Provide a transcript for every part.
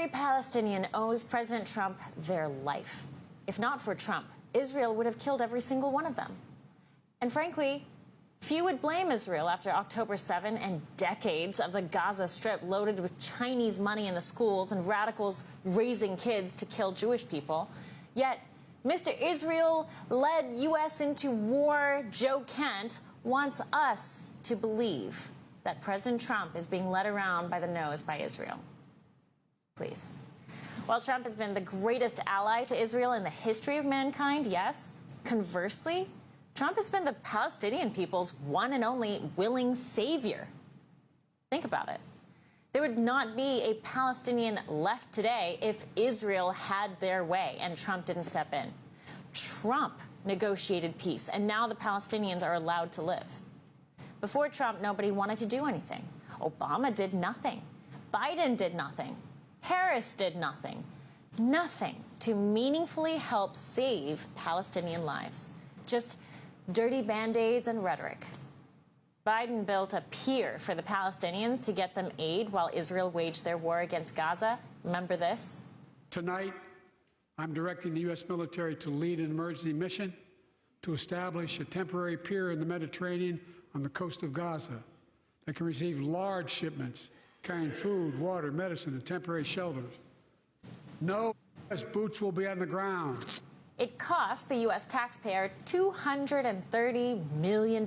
Every Palestinian owes President Trump their life. If not for Trump, Israel would have killed every single one of them. And frankly, few would blame Israel after October 7 and decades of the Gaza Strip loaded with Chinese money in the schools and radicals raising kids to kill Jewish people. Yet, Mr. Israel-led U.S. into war Joe Kent wants us to believe that President Trump is being led around by the nose by Israel. Please. While Trump has been the greatest ally to Israel in the history of mankind, yes, conversely, Trump has been the Palestinian people's one and only willing savior. Think about it. There would not be a Palestinian left today if Israel had their way and Trump didn't step in. Trump negotiated peace, and now the Palestinians are allowed to live. Before Trump, nobody wanted to do anything. Obama did nothing. Biden did nothing. Harris did nothing. Nothing to meaningfully help save Palestinian lives. Just dirty Band-Aids and rhetoric. Biden built a pier for the Palestinians to get them aid while Israel waged their war against Gaza. Remember this? Tonight, I'm directing the U.S. military to lead an emergency mission to establish a temporary pier in the Mediterranean on the coast of Gaza that can receive large shipments carrying food, water, medicine, and temporary shelters. No U.S. boots will be on the ground. It cost the U.S. taxpayer $230 million.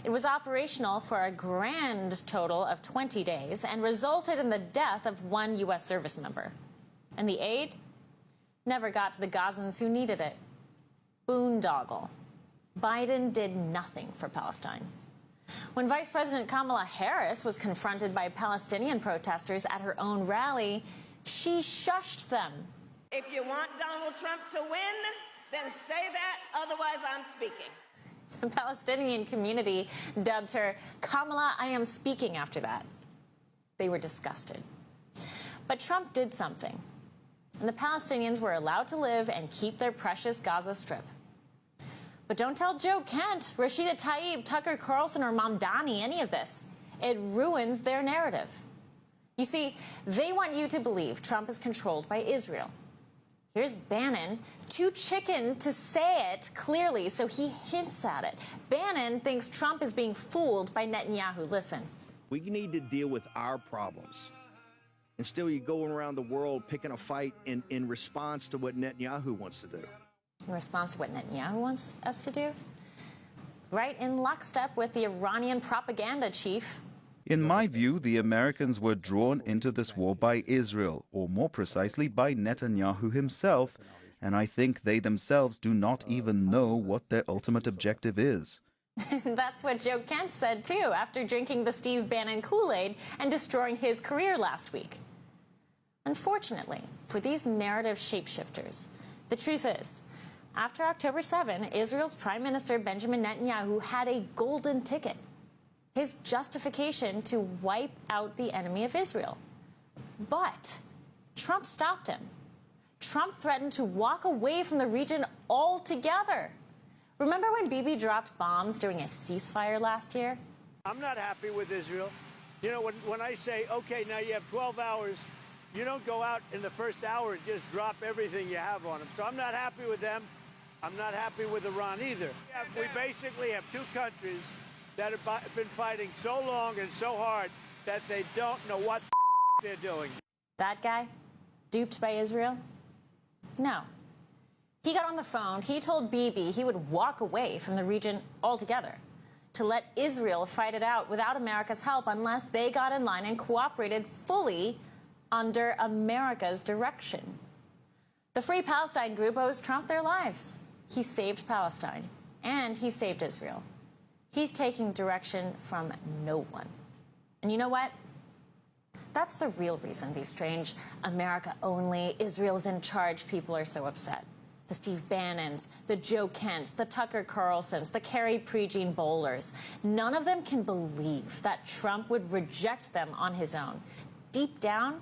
It was operational for a grand total of 20 days and resulted in the death of one U.S. service member. And the aid never got to the Gazans who needed it. Boondoggle. Biden did nothing for Palestine. When Vice President Kamala Harris was confronted by Palestinian protesters at her own rally, she shushed them. If you want Donald Trump to win, then say that, otherwise I'm speaking. The Palestinian community dubbed her Kamala, I am speaking after that. They were disgusted. But Trump did something, and the Palestinians were allowed to live and keep their precious Gaza Strip. But don't tell Joe Kent, Rashida Tlaib, Tucker Carlson, or Mamdani any of this. It ruins their narrative. You see, they want you to believe Trump is controlled by Israel. Here's Bannon, too chicken to say it clearly, so he hints at it. Bannon thinks Trump is being fooled by Netanyahu. Listen. We need to deal with our problems. And still you're going around the world picking a fight in response to what Netanyahu wants to do. In response to what Netanyahu wants us to do? Right in lockstep with the Iranian propaganda chief. In my view, the Americans were drawn into this war by Israel, or more precisely by Netanyahu himself, and I think they themselves do not even know what their ultimate objective is. That's what Joe Kent said, too, after drinking the Steve Bannon Kool-Aid and destroying his career last week. Unfortunately, for these narrative shapeshifters, the truth is, after October 7, Israel's Prime Minister Benjamin Netanyahu had a golden ticket. His justification to wipe out the enemy of Israel. But Trump stopped him. Trump threatened to walk away from the region altogether. Remember when Bibi dropped bombs during a ceasefire last year? I'm not happy with Israel. You know, when I say, okay, now you have 12 hours, you don't go out in the first hour and just drop everything you have on them. So I'm not happy with them. I'm not happy with Iran either. We basically have two countries that have been fighting so long and so hard that they don't know what they're doing. That guy? Duped by Israel? No. He got on the phone, he told Bibi he would walk away from the region altogether, to let Israel fight it out without America's help unless they got in line and cooperated fully under America's direction. The Free Palestine group owes Trump their lives. He saved Palestine, and he saved Israel. He's taking direction from no one. And you know what? That's the real reason these strange America-only, Israel's in charge people are so upset. The Steve Bannons, the Joe Kents, the Tucker Carlsons, the Carrie Prejean Bowlers. None of them can believe that Trump would reject them on his own. Deep down,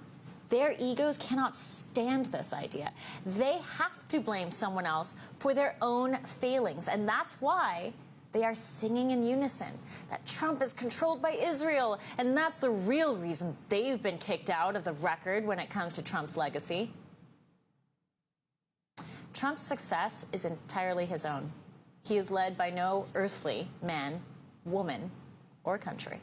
their egos cannot stand this idea. They have to blame someone else for their own failings. And that's why They are singing in unison that Trump is controlled by Israel, and that's the real reason they've been kicked out of the record when it comes to Trump's legacy. Trump's success is entirely his own. He is led by no earthly man, woman, or country.